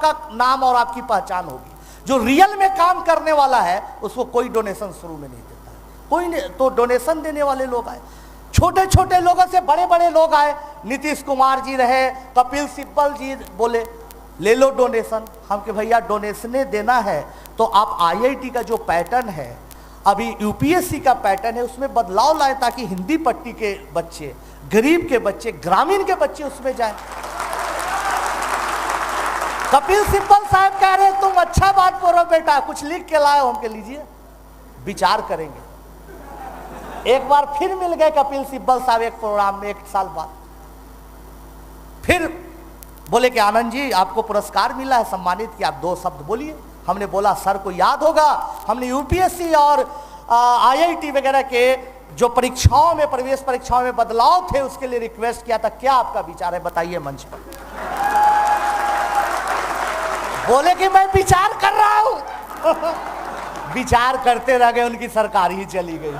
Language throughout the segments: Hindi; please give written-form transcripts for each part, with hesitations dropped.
का नाम और आपकी पहचान होगी। जो रियल में काम करने वाला है उसको कोई डोनेशन शुरू में नहीं देता है, कोई नहीं। तो डोनेशन देने वाले लोग आए, छोटे छोटे लोगों से बड़े बड़े लोग आए, नीतीश कुमार जी रहे, कपिल सिब्बल जी बोले ले लो डोनेशन। हम के भैया डोनेशने देना है तो आप आईआईटी का जो पैटर्न है, अभी यूपीएससी का पैटर्न है, उसमें बदलाव लाए ताकि हिंदी पट्टी के बच्चे, गरीब के बच्चे, ग्रामीण के बच्चे उसमें जाएं। कपिल सिब्बल साहब कह रहे तुम अच्छा बात करो बेटा, कुछ लिख के लाए हम के लीजिए, विचार करेंगे। एक बार फिर मिल गए कपिल सिब्बल साहब एक प्रोग्राम में 1 साल बाद, फिर बोले कि आनंद जी आपको पुरस्कार मिला है, सम्मानित किया, आप 2 शब्द बोलिए। हमने बोला सर को याद होगा हमने यूपीएससी और आईआईटी वगैरह के जो परीक्षाओं में, प्रवेश परीक्षाओं में बदलाव थे उसके लिए रिक्वेस्ट किया था, क्या आपका विचार है बताइए मंच पर। बोले कि मैं विचार कर रहा हूं। विचार करते रह गए, उनकी सरकार ही चली गई।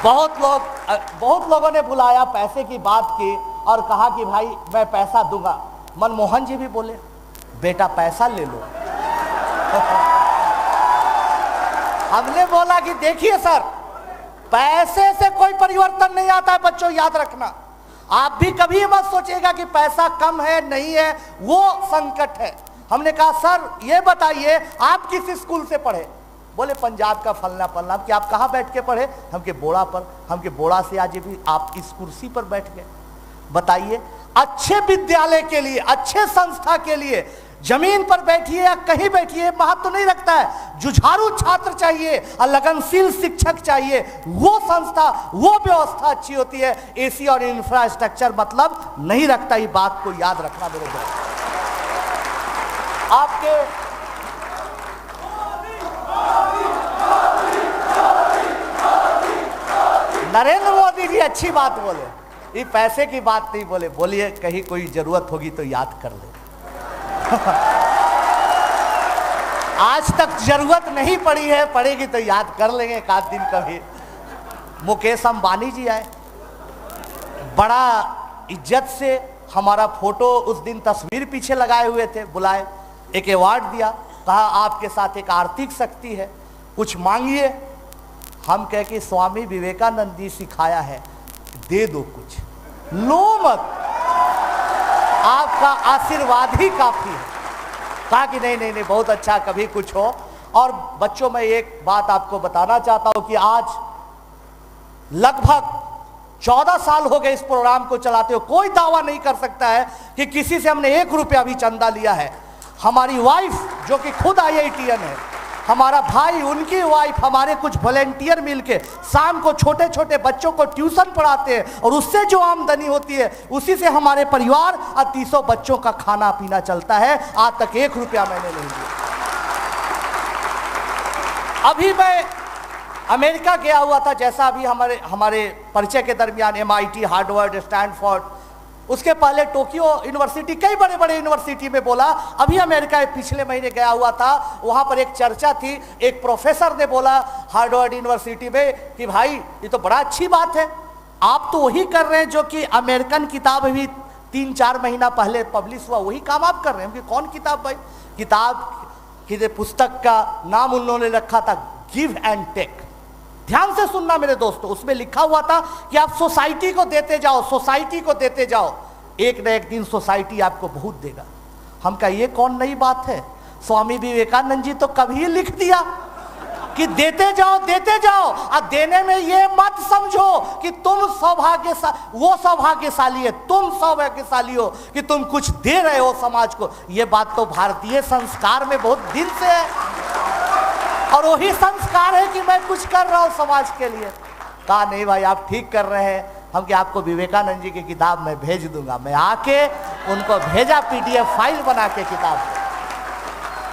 बहुत लोगों ने बुलाया, पैसे की बात की और कहा कि भाई मैं पैसा दूंगा। मनमोहन जी भी बोले बेटा पैसा ले लो। हमने बोला कि देखिए सर, पैसे से कोई परिवर्तन नहीं आता है बच्चों, याद रखना। आप भी कभी मत सोचिएगा कि पैसा कम है नहीं है, वो संकट है। हमने कहा सर ये बताइए आप किस स्कूल से पढ़े? बोले पंजाब का फलना फलना। कि आप कहाँ बैठ के पढ़े? हम के बोड़ा पर। हम के बोड़ा से आज भी आप इस कुर्सी पर बैठ गए। बताइए, अच्छे विद्यालय के लिए, अच्छे संस्था के लिए जमीन पर बैठिए या कहीं बैठिए, महत्व तो नहीं रखता है। जुझारू छात्र चाहिए और लगनशील शिक्षक चाहिए, वो संस्था, वो व्यवस्था अच्छी होती है। एसी और इंफ्रास्ट्रक्चर मतलब नहीं रखता। ये बात को याद रखना मेरे दोस्त। आपके नरेंद्र मोदी जी अच्छी बात बोले, ये पैसे की बात नहीं बोले। बोलिए कहीं कोई जरूरत होगी तो याद कर ले। आज तक जरूरत नहीं पड़ी है, पड़ेगी तो याद कर लेंगे एक आध दिन कभी। मुकेश अंबानी जी आए, बड़ा इज्जत से हमारा फोटो, उस दिन तस्वीर पीछे लगाए हुए थे, बुलाए, एक अवार्ड दिया, कहा आपके साथ एक आर्थिक शक्ति है, कुछ मांगिए। हम कह कि स्वामी विवेकानंद जी सिखाया है, दे दो कुछ, लो मत, आपका आशीर्वाद ही काफी है। कहा कि नहीं नहीं नहीं बहुत अच्छा, कभी कुछ हो। और बच्चों में एक बात आपको बताना चाहता हूं कि आज लगभग 14 साल हो गए इस प्रोग्राम को चलाते हो, कोई दावा नहीं कर सकता है कि किसी से हमने 1 रुपया भी चंदा लिया है। हमारी वाइफ जो कि खुद आईआईटीएन है, हमारा भाई, उनकी वाइफ, हमारे कुछ वॉलेंटियर मिलके शाम को छोटे छोटे बच्चों को ट्यूशन पढ़ाते हैं और उससे जो आमदनी होती है उसी से हमारे परिवार और 300 बच्चों का खाना पीना चलता है। आज तक 1 रुपया मैंने नहीं दिया। अभी मैं अमेरिका गया हुआ था, जैसा अभी हमारे परिचय के दरमियान MIT, हार्वर्ड, स्टैनफोर्ड, उसके पहले टोक्यो यूनिवर्सिटी, कई बड़े बड़े यूनिवर्सिटी में बोला। अभी अमेरिका पिछले महीने गया हुआ था, वहां पर एक चर्चा थी, एक प्रोफेसर ने बोला हार्वर्ड यूनिवर्सिटी में कि भाई ये तो बड़ा अच्छी बात है, आप तो वही कर रहे हैं जो कि अमेरिकन किताब अभी 3-4 महीना पहले पब्लिश हुआ, वही काम आप कर रहे हैं। कौन किताब भाई? किताब की पुस्तक का नाम उन्होंने रखा था गिव एंड टेक। ध्यान से सुनना मेरे दोस्तों, उसमें लिखा हुआ था कि आप सोसाइटी को देते जाओ, सोसाइटी को देते जाओ, एक न एक दिन सोसाइटी आपको बहुत देगा। हम कहा ये कौन नई बात है? स्वामी विवेकानंद जी तो कभी लिख दिया कि देते जाओ। और देने में ये मत समझो कि तुम वो सौभाग्यशाली है, तुम सौभाग्यशाली हो कि तुम कुछ दे रहे हो समाज को। ये बात तो भारतीय संस्कार में बहुत दिन से है और वही संस्कार है कि मैं कुछ कर रहा हूं समाज के लिए। कहा नहीं भाई आप ठीक कर रहे हैं। हम कि आपको विवेकानंद जी की किताब मैं भेज दूंगा। मैं आके उनको भेजा PDF फाइल बना के किताब।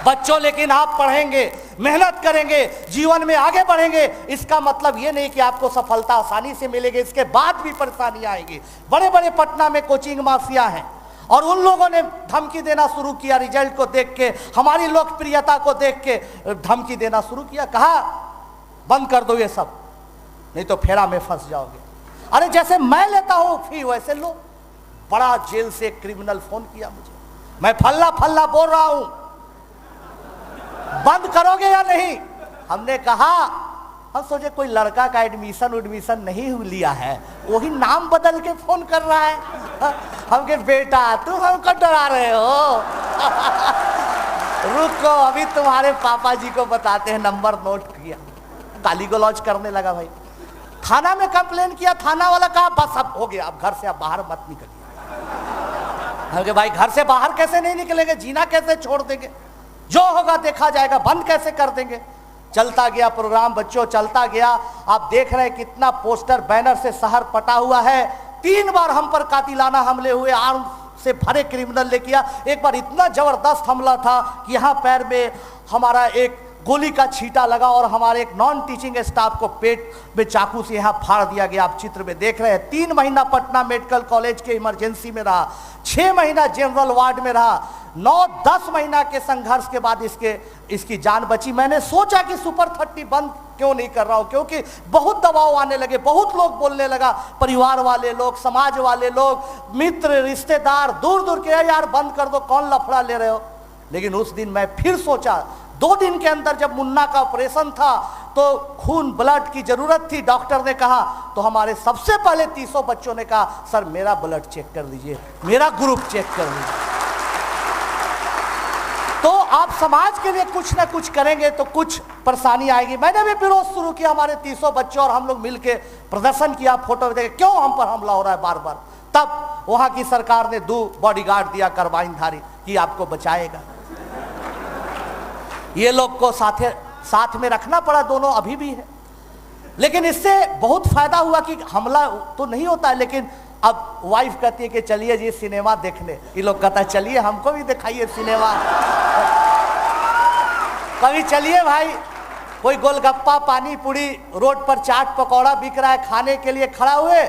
बच्चों लेकिन आप पढ़ेंगे, मेहनत करेंगे, जीवन में आगे बढ़ेंगे, इसका मतलब ये नहीं कि आपको सफलता आसानी से मिलेगी, इसके बाद भी परेशानियां आएंगी। बड़े बड़े पटना में कोचिंग माफिया हैं और उन लोगों ने धमकी देना शुरू किया, रिजल्ट को देख के, हमारी लोकप्रियता को देख के धमकी देना शुरू किया। कहा बंद कर दो ये सब, नहीं तो फेरा में फंस जाओगे। अरे जैसे मैं लेता हूं फी वैसे लो। बड़ा जेल से एक क्रिमिनल फोन किया मुझे, मैं फल्ला फल्ला बोल रहा हूं, बंद करोगे या नहीं। हमने कहा, हम सोचे कोई लड़का का एडमिशन नहीं लिया है, वही नाम बदल के फोन कर रहा है। हम कहे बेटा तुम हमको डरा रहे हो। रुको अभी तुम्हारे पापा जी को बताते हैं। नंबर नोट किया, गाली गलौज करने लगा। भाई थाना में कंप्लेन किया, थाना वाला कहा बस अब हो गया, अब घर से अब बाहर मत निकलिए। हम कहे भाई घर से बाहर कैसे नहीं निकलेंगे, जीना कैसे छोड़ देंगे, जो होगा देखा जाएगा, बंद कैसे कर देंगे। चलता गया प्रोग्राम बच्चों, चलता गया। आप देख रहे हैं कितना पोस्टर बैनर से शहर पटा हुआ है। 3 बार हम पर कातिलाना हमले हुए, आर्म से भरे क्रिमिनल ले किया। एक बार इतना जबरदस्त हमला था कि यहाँ पैर में हमारा एक गोली का छींटा लगा और हमारे एक नॉन टीचिंग स्टाफ को पेट में चाकू से यहाँ फाड़ दिया गया। आप चित्र में देख रहे हैं। 3 महीना पटना मेडिकल कॉलेज के इमरजेंसी में रहा, 6 महीना जनरल वार्ड में रहा। 9-10 महीना के संघर्ष के बाद इसकी जान बची। मैंने सोचा कि सुपर 30 बंद क्यों नहीं कर रहा हूं, क्योंकि बहुत दबाव आने लगे, बहुत लोग बोलने लगा, परिवार वाले लोग, समाज वाले लोग, मित्र रिश्तेदार दूर दूर के, यार बंद कर दो, कौन लफड़ा ले रहे हो। लेकिन उस दिन मैं फिर सोचा, 2 दिन के अंदर जब मुन्ना का ऑपरेशन था तो खून ब्लड की जरूरत थी। डॉक्टर ने कहा तो हमारे सबसे पहले 300 बच्चों ने कहा सर मेरा ब्लड चेक कर दीजिए, मेरा ग्रुप चेक कर दीजिए। तो आप समाज के लिए कुछ ना कुछ करेंगे तो कुछ परेशानी आएगी। मैंने भी विरोध शुरू किया, हमारे 300 बच्चों और हम लोग मिलकर प्रदर्शन किया, फोटो देखे क्यों हम पर हमला हो रहा है बार बार। तब वहां की सरकार ने 2 बॉडीगार्ड दिया कार्बाइनधारी कि आपको बचाएगा। ये लोग को साथ में रखना पड़ा, दोनों अभी भी है। लेकिन इससे बहुत फायदा हुआ कि हमला तो नहीं होता है, लेकिन अब वाइफ कहती है कि चलिए जी सिनेमा देखने, ये लोग कहता है चलिए हमको भी दिखाइए सिनेमा। कभी चलिए भाई, कोई गोलगप्पा पानी पूरी रोड पर चाट पकौड़ा बिक रहा है, खाने के लिए खड़ा हुए,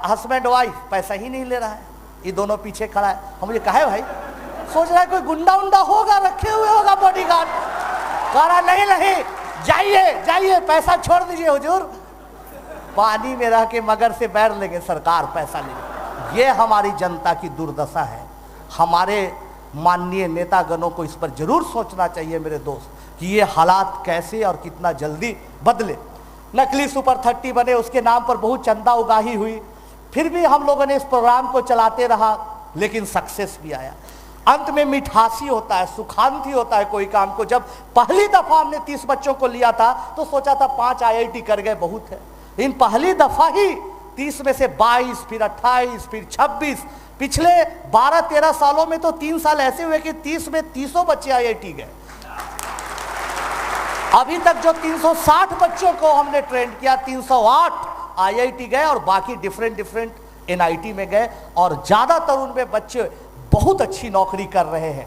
हस्बैंड वाइफ पैसा ही नहीं ले रहा है, ये दोनों पीछे खड़ा है। हम मुझे कहा भाई, सोच रहा है कोई गुंडा उंडा होगा, रखे हुए होगा बॉडीगार्ड। कह रहा नहीं नहीं जाइए जाइए, पैसा छोड़ दीजिए हुजूर, पानी में रह के मगर से बैर लेंगे, सरकार पैसा लेंगे। ये हमारी जनता की दुर्दशा है। हमारे माननीय नेतागणों को इस पर जरूर सोचना चाहिए मेरे दोस्त, कि ये हालात कैसे और कितना जल्दी बदले। नकली सुपर 30 बने, उसके नाम पर बहुत चंदा उगाही हुई, फिर भी हम लोगों ने इस प्रोग्राम को चलाते रहा, लेकिन सक्सेस भी आया। अंत में मिठासी होता है, सुखांति होता है कोई काम को। जब पहली दफा हमने 30 बच्चों को लिया था तो सोचा था 5 IIT कर गए बहुत है, इन पहली दफा ही 30 में से 22, फिर 28, फिर 26, पिछले 12-13 सालों में तो 3 साल ऐसे हुए कि 30 में 300 बच्चे IIT गए। अभी तक जो 360 बच्चों को हमने ट्रेन किया, 308 IIT गए और बाकी डिफरेंट NIT में गए, और ज्यादातर उनमें बच्चे बहुत अच्छी नौकरी कर रहे हैं।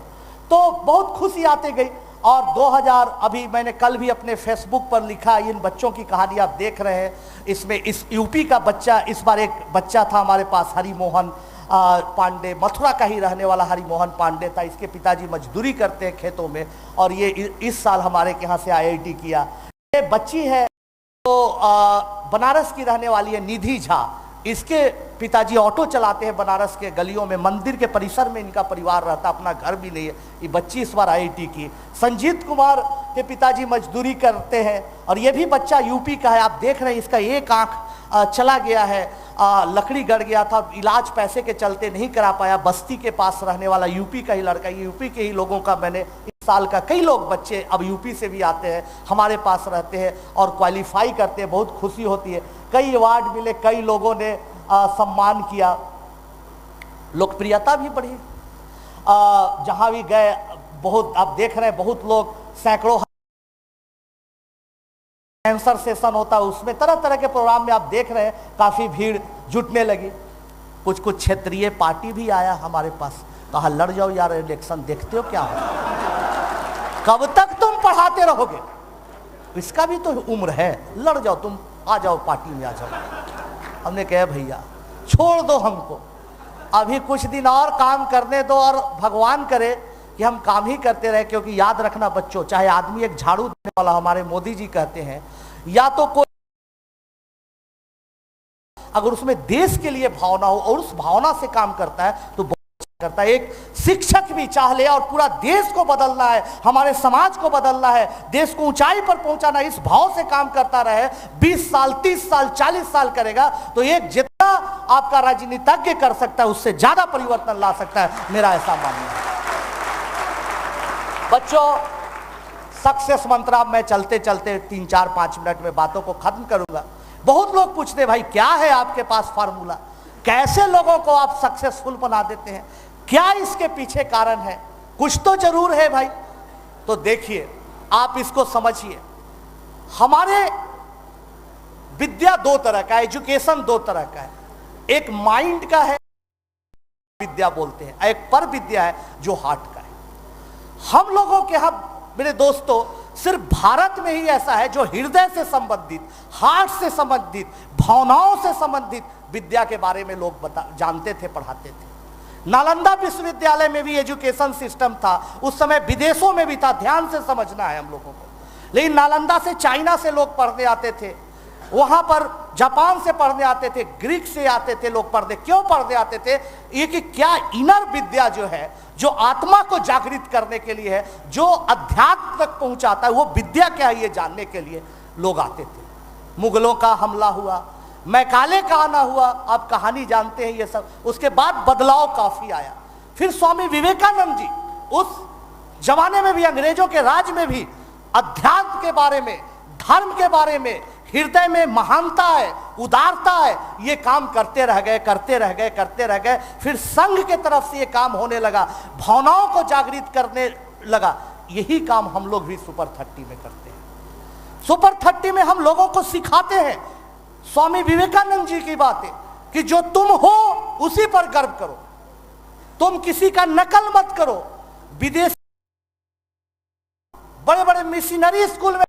तो बहुत खुशी आते गई। और 2000 अभी मैंने कल भी अपने फेसबुक पर लिखा, इन बच्चों की कहानी आप देख रहे हैं। इसमें इस यूपी का बच्चा, इस बार एक बच्चा था हमारे पास, हरिमोहन पांडे, मथुरा का ही रहने वाला हरिमोहन पांडे था। इसके पिताजी मजदूरी करते हैं खेतों में, और ये इस साल हमारे यहाँ से IIT किया। ये बच्ची है तो बनारस की रहने वाली है, निधि झा। इसके पिताजी ऑटो चलाते हैं बनारस के गलियों में, मंदिर के परिसर में इनका परिवार रहता, अपना घर भी नहीं है। ये बच्ची इस बार IIT की। संजीत कुमार के पिताजी मजदूरी करते हैं, और ये भी बच्चा यूपी का है। आप देख रहे हैं इसका एक आंख चला गया है, लकड़ी गड़ गया था, इलाज पैसे के चलते नहीं करा पाया। बस्ती के पास रहने वाला यूपी का ही लड़का, ये यूपी के ही लोगों का, मैंने इस साल का कई लोग बच्चे अब यूपी से भी आते हैं, हमारे पास रहते हैं और क्वालिफाई करते हैं, बहुत खुशी होती है। कई अवार्ड मिले, कई लोगों ने सम्मान किया, लोकप्रियता भी बढ़ी। जहां भी गए बहुत, आप देख रहे हैं बहुत लोग, सैकड़ों कैंसर सेशन होता है, उसमें तरह तरह के प्रोग्राम में आप देख रहे हैं काफी भीड़ जुटने लगी। कुछ क्षेत्रीय पार्टी भी आया हमारे पास, कहा लड़ जाओ यार इलेक्शन, देखते हो क्या हो, कब तक तुम पढ़ाते रहोगे, इसका भी तो उम्र है, लड़ जाओ तुम, आ जाओ पार्टी में आ जाओ। हमने कहा भैया छोड़ दो हमको, अभी कुछ दिन और काम करने दो, और भगवान करे कि हम काम ही करते रहे। क्योंकि याद रखना बच्चों, चाहे आदमी एक झाड़ू देने वाला, हमारे मोदी जी कहते हैं, या तो कोई अगर उसमें देश के लिए भावना हो और उस भावना से काम करता है तो बहुत अच्छा करता है। एक शिक्षक भी चाह ले और पूरा देश को बदलना है, हमारे समाज को बदलना है, देश को ऊंचाई पर पहुंचाना, इस भाव से काम करता रहे, 20 साल 30 साल 40 साल करेगा तो एक जितना आपका राजनीतिज्ञ कर सकता है उससे ज्यादा परिवर्तन ला सकता है, मेरा ऐसा मानना है। बच्चों, सक्सेस मंत्र मैं चलते चलते 3-4-5 मिनट में बातों को खत्म करूंगा। बहुत लोग पूछते भाई क्या है आपके पास फार्मूला, कैसे लोगों को आप सक्सेसफुल बना देते हैं, क्या इसके पीछे कारण है? कुछ तो जरूर है भाई। तो देखिए, आप इसको समझिए। हमारे विद्या दो तरह का है, एजुकेशन दो तरह का है। एक माइंड का है, विद्या बोलते हैं, एक पर विद्या है जो हार्ट का है। हम लोगों के यहाँ मेरे दोस्तों सिर्फ भारत में ही ऐसा है जो हृदय से संबंधित, हार्ट से संबंधित, भावनाओं से संबंधित विद्या के बारे में लोग जानते थे, पढ़ाते थे। नालंदा विश्वविद्यालय में भी एजुकेशन सिस्टम था, उस समय विदेशों में भी था, ध्यान से समझना है हम लोगों को। लेकिन नालंदा से चाइना से लोग पढ़ने आते थे, वहां पर जापान से पढ़ने आते थे, ग्रीक से आते थे लोग पढ़ने। क्यों पढ़ने आते थे? ये कि क्या इनर विद्या जो है, जो आत्मा को जागृत करने के लिए है, जो अध्यात्म तक पहुंचाता है, वो विद्या क्या है ये जानने के लिए लोग आते थे। मुगलों का हमला हुआ, मैकाले का आना हुआ, आप कहानी जानते हैं ये सब। उसके बाद बदलाव काफी आया। फिर स्वामी विवेकानंद जी उस जमाने में भी, अंग्रेजों के राज में भी अध्यात्म के बारे में, धर्म के बारे में, हृदय में महानता है, उदारता है, ये काम करते रह गए, करते रह गए, करते रह गए। फिर संघ के तरफ से ये काम होने लगा, भावनाओं को जागृत करने लगा। यही काम हम लोग भी सुपर 30 में करते हैं। सुपर 30 में हम लोगों को सिखाते हैं स्वामी विवेकानंद जी की बातें कि जो तुम हो उसी पर गर्व करो, तुम किसी का नकल मत करो। विदेश बड़े बड़े मिशनरी स्कूल में